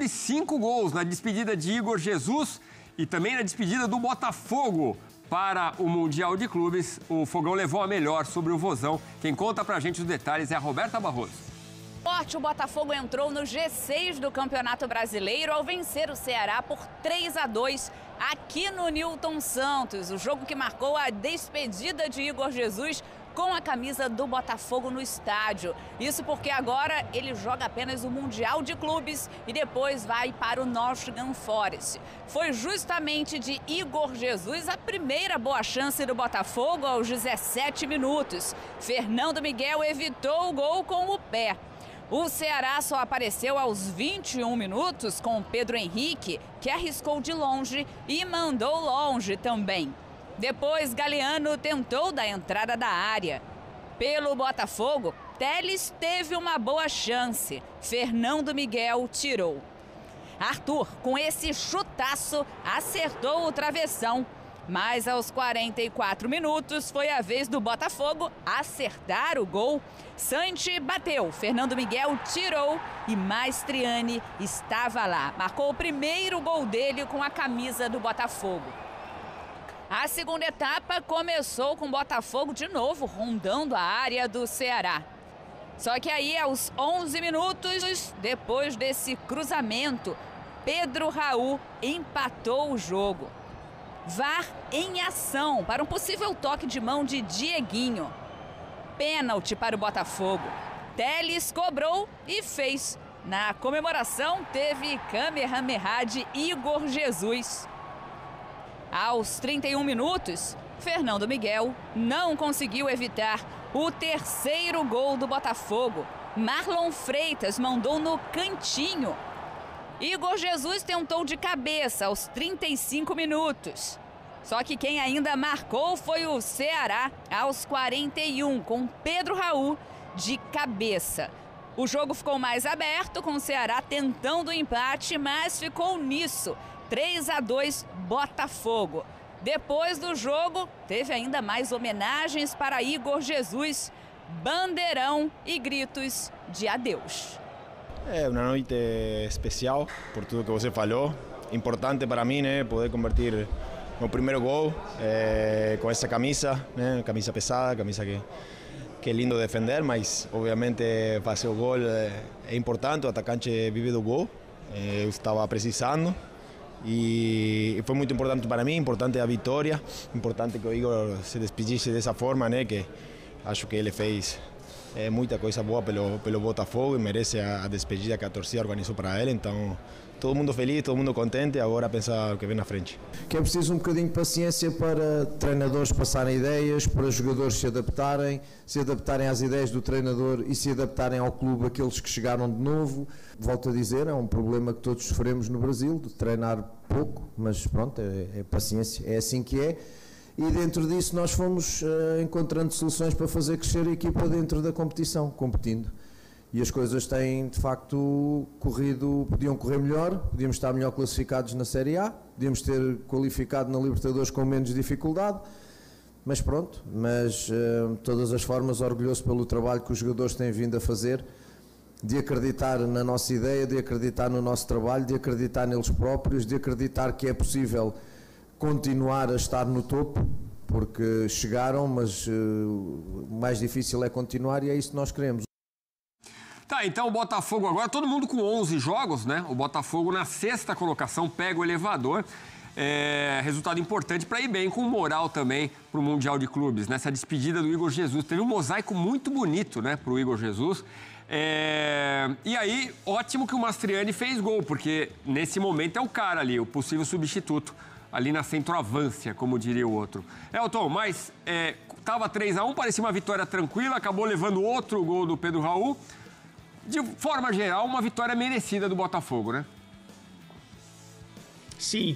teve 5 gols na despedida de Igor Jesus e também na despedida do Botafogo para o Mundial de Clubes. O Fogão levou a melhor sobre o Vozão. Quem conta pra gente os detalhes é a Roberta Barroso. O Botafogo entrou no G6 do Campeonato Brasileiro ao vencer o Ceará por 3-2 aqui no Newton Santos. O jogo que marcou a despedida de Igor Jesus com a camisa do Botafogo no estádio. Isso porque agora ele joga apenas o Mundial de Clubes e depois vai para o Nottingham Forest. Foi justamente de Igor Jesus a primeira boa chance do Botafogo aos 17 minutos. Fernando Miguel evitou o gol com o pé. O Ceará só apareceu aos 21 minutos com Pedro Henrique, que arriscou de longe e mandou longe também. Depois, Galeano tentou da entrada da área. Pelo Botafogo, Teles teve uma boa chance. Fernando Miguel tirou. Arthur, com esse chutaço, acertou o travessão. Mas aos 44 minutos foi a vez do Botafogo acertar o gol. Santi bateu, Fernando Miguel tirou e Maestriani estava lá. Marcou o primeiro gol dele com a camisa do Botafogo. A segunda etapa começou com o Botafogo de novo rondando a área do Ceará. Só que aí, aos 11 minutos, depois desse cruzamento, Pedro Raul empatou o jogo. VAR em ação para um possível toque de mão de Dieguinho. Pênalti para o Botafogo. Teles cobrou e fez. Na comemoração teve Kamehameha de Igor Jesus. Aos 31 minutos, Fernando Miguel não conseguiu evitar o terceiro gol do Botafogo. Marlon Freitas mandou no cantinho. Igor Jesus tentou de cabeça aos 35 minutos. Só que quem ainda marcou foi o Ceará aos 41, com Pedro Raul de cabeça. O jogo ficou mais aberto, com o Ceará tentando o empate, mas ficou nisso. 3-2 Botafogo. Depois do jogo, teve ainda mais homenagens para Igor Jesus, bandeirão e gritos de adeus. É uma noite especial por tudo que você falou. Importante para mim, né, poder convertir meu primeiro gol com essa camisa, né, camisa pesada, camisa que é lindo defender, mas obviamente fazer o gol é importante. O atacante vive do gol. Eu estava precisando. E foi muito importante para mim, importante a vitória, importante que o Igor se despedisse dessa forma, né? Que acho que ele fez muita coisa boa pelo Botafogo e merece a despedida que a torcida organizou para ele. Então, todo mundo feliz, todo mundo contente, agora pensar o que vem na frente. Que é preciso um bocadinho de paciência para treinadores passarem ideias, para jogadores se adaptarem às ideias do treinador e se adaptarem ao clube aqueles que chegaram de novo. Volto a dizer, é um problema que todos sofremos no Brasil, de treinar pouco, mas pronto, é paciência, é assim que é. E dentro disso nós fomos encontrando soluções para fazer crescer a equipa dentro da competição, competindo. E as coisas têm, de facto, podiam correr melhor, podíamos estar melhor classificados na Série A, podíamos ter qualificado na Libertadores com menos dificuldade, mas pronto, de todas as formas, orgulhoso pelo trabalho que os jogadores têm vindo a fazer, de acreditar na nossa ideia, de acreditar no nosso trabalho, de acreditar neles próprios, de acreditar que é possível continuar a estar no topo, porque chegaram, mas o mais difícil é continuar e é isso que nós queremos. Tá, então o Botafogo agora, todo mundo com 11 jogos, né? O Botafogo na 6ª colocação pega o elevador. Resultado importante para ir bem com moral também para o Mundial de Clubes. Nessa despedida do Igor Jesus. Teve um mosaico muito bonito, né, para o Igor Jesus. E aí, ótimo que o Maestriani fez gol, porque nesse momento é o cara ali, o possível substituto, ali na centroavância, como diria o outro. Elton, mas tava 3-1, parecia uma vitória tranquila, acabou levando outro gol do Pedro Raul. De forma geral, uma vitória merecida do Botafogo, né? Sim.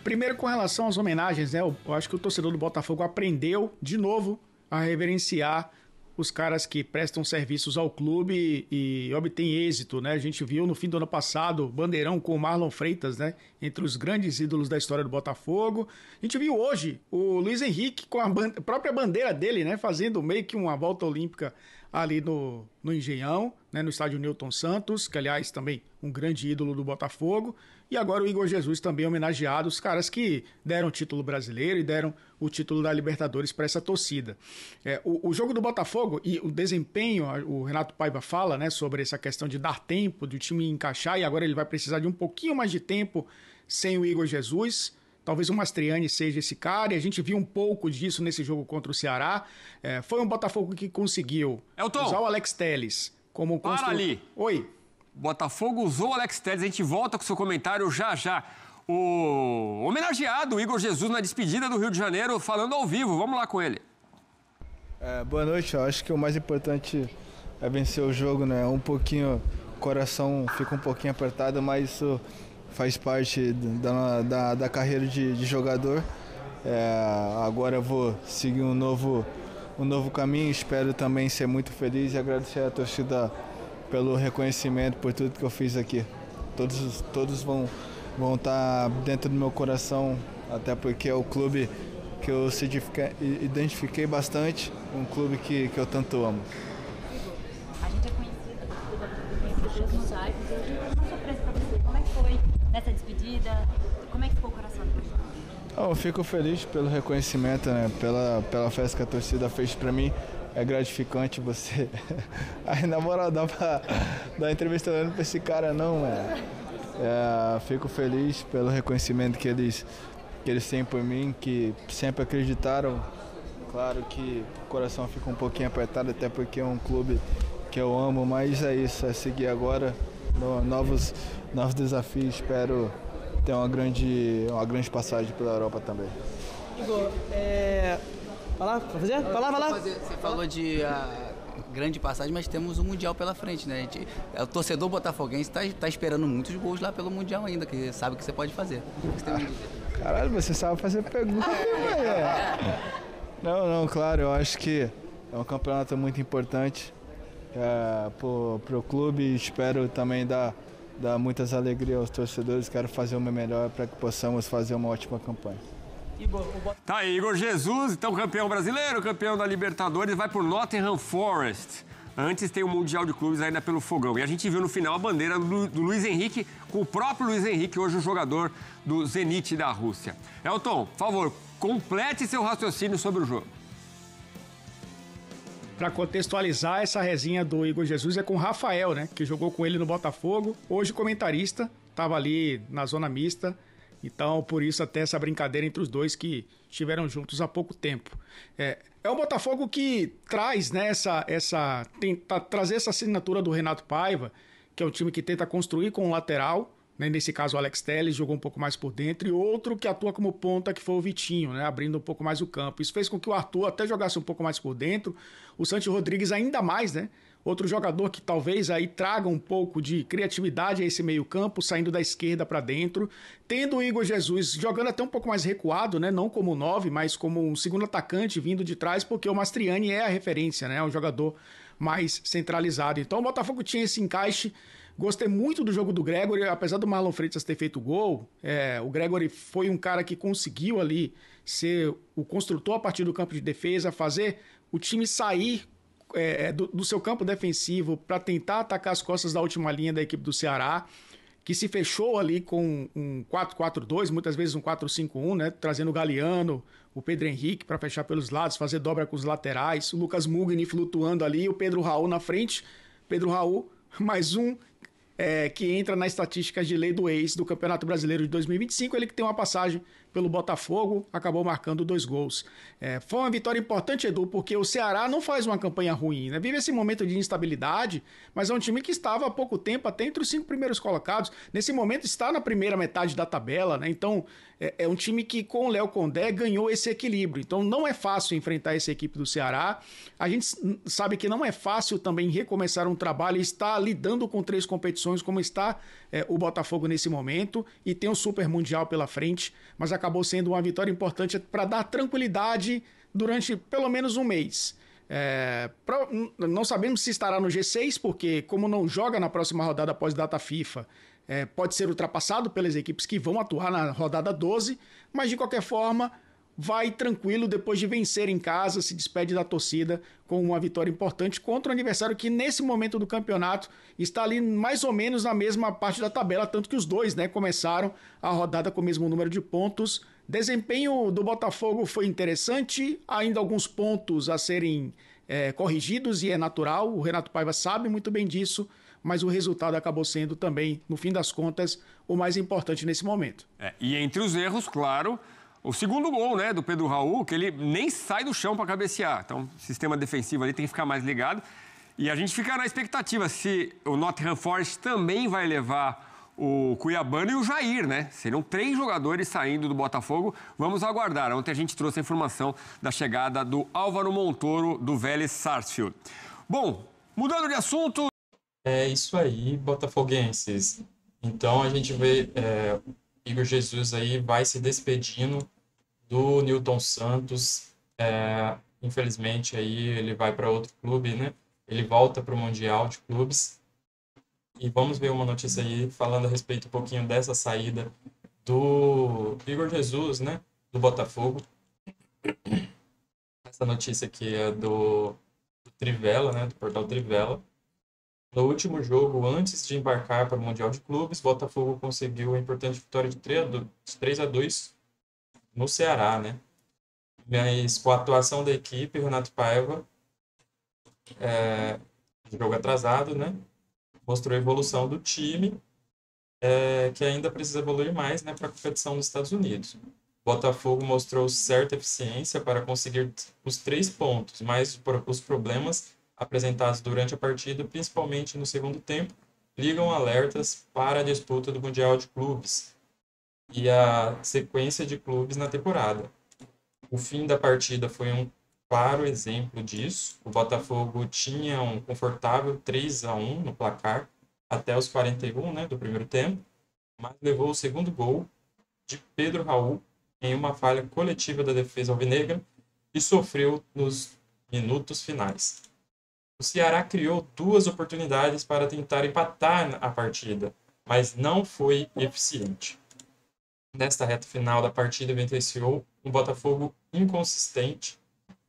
Primeiro, com relação às homenagens, né? Eu acho que o torcedor do Botafogo aprendeu, de novo, a reverenciar os caras que prestam serviços ao clube e obtêm êxito, né? A gente viu no fim do ano passado o Bandeirão com o Marlon Freitas, né? Entre os grandes ídolos da história do Botafogo. A gente viu hoje o Luiz Henrique com a própria bandeira dele, né? Fazendo meio que uma volta olímpica ali no Engenhão, né, no estádio Newton Santos, que aliás também um grande ídolo do Botafogo, e agora o Igor Jesus também homenageado, os caras que deram o título brasileiro e deram o título da Libertadores para essa torcida. O jogo do Botafogo e o desempenho, o Renato Paiva fala, né, sobre essa questão de dar tempo, do time encaixar, e agora ele vai precisar de um pouquinho mais de tempo sem o Igor Jesus. Talvez o Mastriani seja esse cara, e a gente viu um pouco disso nesse jogo contra o Ceará. Foi um Botafogo que conseguiu usar o Alex Telles como Para ali. Oi. Botafogo usou o Alex Telles, a gente volta com o seu comentário já. O homenageado Igor Jesus na despedida do Rio de Janeiro, falando ao vivo. Vamos lá com ele. Boa noite, eu acho que o mais importante é vencer o jogo, né? Um pouquinho, o coração fica um pouquinho apertado, mas isso faz parte da carreira de jogador. Agora eu vou seguir um novo caminho, espero também ser muito feliz e agradecer à torcida pelo reconhecimento, por tudo que eu fiz aqui. Todos vão estar dentro do meu coração, até porque é o clube que eu identifiquei bastante, um clube que eu tanto amo. A gente é conhecido pelos mosaicos. Uma surpresa para você, como é que foi nessa despedida? Como é que ficou o coração depois? Eu fico feliz pelo reconhecimento, né? Pela festa que a torcida fez para mim. É gratificante você... Aí, na moral, dá pra dar entrevista olhando pra esse cara, não, mano. Fico feliz pelo reconhecimento que eles têm por mim, que sempre acreditaram. Claro que o coração fica um pouquinho apertado, até porque é um clube que eu amo, mas é isso, é seguir agora novos desafios. Espero ter uma grande passagem pela Europa também. Igor, vai lá. Você falou de grande passagem, mas temos o Mundial pela frente, né? O torcedor botafoguense tá esperando muitos gols lá pelo Mundial ainda, que sabe que você pode fazer. O que você tem a dizer? Caralho, você sabe fazer pergunta, velho. Não, claro, eu acho que é um campeonato muito importante pro clube. Espero também dar muitas alegrias aos torcedores. Quero fazer o meu melhor para que possamos fazer uma ótima campanha. Tá aí, Igor Jesus, então campeão brasileiro, campeão da Libertadores, vai por Nottingham Forest. Antes tem o Mundial de Clubes ainda pelo Fogão. E a gente viu no final a bandeira do Luiz Henrique, com o próprio Luiz Henrique, hoje o jogador do Zenit da Rússia. Elton, por favor, complete seu raciocínio sobre o jogo. Para contextualizar, essa resenha do Igor Jesus é com o Rafael, né? Que jogou com ele no Botafogo, hoje comentarista, estava ali na zona mista. Então, por isso, até essa brincadeira entre os dois que estiveram juntos há pouco tempo. É um Botafogo que traz, né, tenta trazer essa assinatura do Renato Paiva, que é um time que tenta construir com o lateral, né, nesse caso o Alex Telles jogou um pouco mais por dentro, e outro que atua como ponta, que foi o Vitinho, né, abrindo um pouco mais o campo. Isso fez com que o Arthur até jogasse um pouco mais por dentro, o Santi Rodrigues ainda mais, né? Outro jogador que talvez aí traga um pouco de criatividade a esse meio-campo, saindo da esquerda para dentro. Tendo o Igor Jesus jogando até um pouco mais recuado, né? Não como 9, mas como um segundo atacante vindo de trás, porque o Mastriani é a referência, né? É um jogador mais centralizado. Então o Botafogo tinha esse encaixe. Gostei muito do jogo do Gregory, apesar do Marlon Freitas ter feito gol. O Gregory foi um cara que conseguiu ali ser o construtor a partir do campo de defesa, fazer o time sair do seu campo defensivo para tentar atacar as costas da última linha da equipe do Ceará, que se fechou ali com um 4-4-2, muitas vezes um 4-5-1, né? Trazendo o Galeano, o Pedro Henrique para fechar pelos lados, fazer dobra com os laterais, o Lucas Mugni flutuando ali, o Pedro Raul na frente. Pedro Raul, mais um que entra na estatística de lei do ex do Campeonato Brasileiro de 2025, ele que tem uma passagem pelo Botafogo, acabou marcando 2 gols. Foi uma vitória importante, Edu, porque o Ceará não faz uma campanha ruim, né? Vive esse momento de instabilidade, mas é um time que estava há pouco tempo até entre os 5 primeiros colocados. Nesse momento está na primeira metade da tabela, né? Então é um time que com o Léo Condé ganhou esse equilíbrio. Então não é fácil enfrentar essa equipe do Ceará. A gente sabe que não é fácil também recomeçar um trabalho e estar lidando com 3 competições como está o Botafogo nesse momento, e tem o Super Mundial pela frente, mas acabou sendo uma vitória importante para dar tranquilidade durante pelo menos um mês. Não sabemos se estará no G6, porque como não joga na próxima rodada após data FIFA, pode ser ultrapassado pelas equipes que vão atuar na rodada 12, mas de qualquer forma vai tranquilo depois de vencer em casa, se despede da torcida com uma vitória importante contra um adversário que nesse momento do campeonato está ali mais ou menos na mesma parte da tabela, tanto que os dois, né, começaram a rodada com o mesmo número de pontos. Desempenho do Botafogo foi interessante, ainda alguns pontos a serem corrigidos e é natural, o Renato Paiva sabe muito bem disso, mas o resultado acabou sendo também, no fim das contas, o mais importante nesse momento. E entre os erros, claro, o segundo gol, né, do Pedro Raul, que ele nem sai do chão para cabecear. Então, o sistema defensivo ali tem que ficar mais ligado. E a gente fica na expectativa se o Nottingham Forest também vai levar o Cuiabano e o Jair, né? Serão 3 jogadores saindo do Botafogo. Vamos aguardar. Ontem a gente trouxe a informação da chegada do Álvaro Montoro, do Vélez Sarsfield. Bom, mudando de assunto... É isso aí, botafoguenses. Então a gente vê Igor Jesus aí vai se despedindo do Nilton Santos. Infelizmente aí ele vai para outro clube, né? Ele volta para o Mundial de Clubes. E vamos ver uma notícia aí falando a respeito um pouquinho dessa saída do Igor Jesus, né? Do Botafogo. Essa notícia aqui é do Trivela, né? Do portal Trivela. No último jogo, antes de embarcar para o Mundial de Clubes, Botafogo conseguiu a importante vitória de 3-2 no Ceará, né? Mas com a atuação da equipe, Renato Paiva, jogo atrasado, né? Mostrou a evolução do time, que ainda precisa evoluir mais, né, para a competição nos Estados Unidos. Botafogo mostrou certa eficiência para conseguir os 3 pontos, mas os problemas apresentados durante a partida, principalmente no segundo tempo, ligam alertas para a disputa do Mundial de Clubes e a sequência de clubes na temporada. O fim da partida foi um claro exemplo disso. O Botafogo tinha um confortável 3-1 no placar até os 41, né, do primeiro tempo, mas levou o segundo gol de Pedro Raul em uma falha coletiva da defesa alvinegra e sofreu nos minutos finais. O Ceará criou 2 oportunidades para tentar empatar a partida, mas não foi eficiente. Nesta reta final da partida vivenciou um Botafogo inconsistente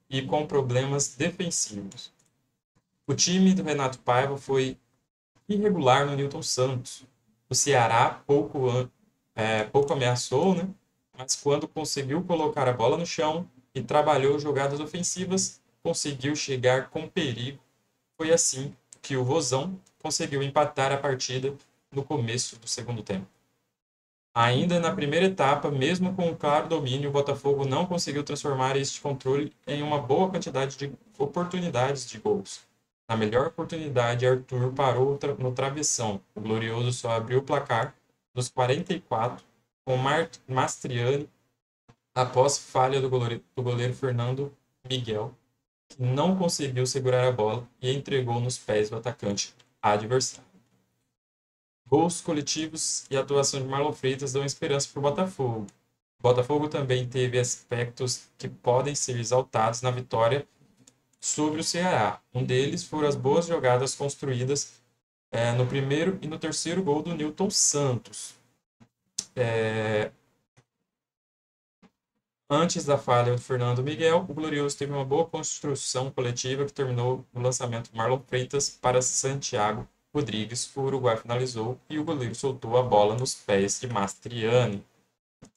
e com problemas defensivos. O time do Renato Paiva foi irregular no Nilton Santos. O Ceará pouco ameaçou, né? Mas quando conseguiu colocar a bola no chão e trabalhou jogadas ofensivas, conseguiu chegar com perigo. Foi assim que o Vozão conseguiu empatar a partida no começo do segundo tempo. Ainda na primeira etapa, mesmo com um claro domínio, o Botafogo não conseguiu transformar este controle em uma boa quantidade de oportunidades de gols. Na melhor oportunidade, Arthur parou no travessão. O Glorioso só abriu o placar nos 44, com Mastriani, após falha do goleiro Fernando Miguel, que não conseguiu segurar a bola e entregou nos pés do atacante adversário. Gols coletivos e a atuação de Marlon Freitas dão esperança para o Botafogo. O Botafogo também teve aspectos que podem ser exaltados na vitória sobre o Ceará. Um deles foram as boas jogadas construídas no primeiro e no terceiro gol do Nilton Santos. Antes da falha do Fernando Miguel, o Glorioso teve uma boa construção coletiva que terminou no lançamento de Marlon Freitas para Santiago Rodrigues. O uruguai finalizou e o goleiro soltou a bola nos pés de Mastriani.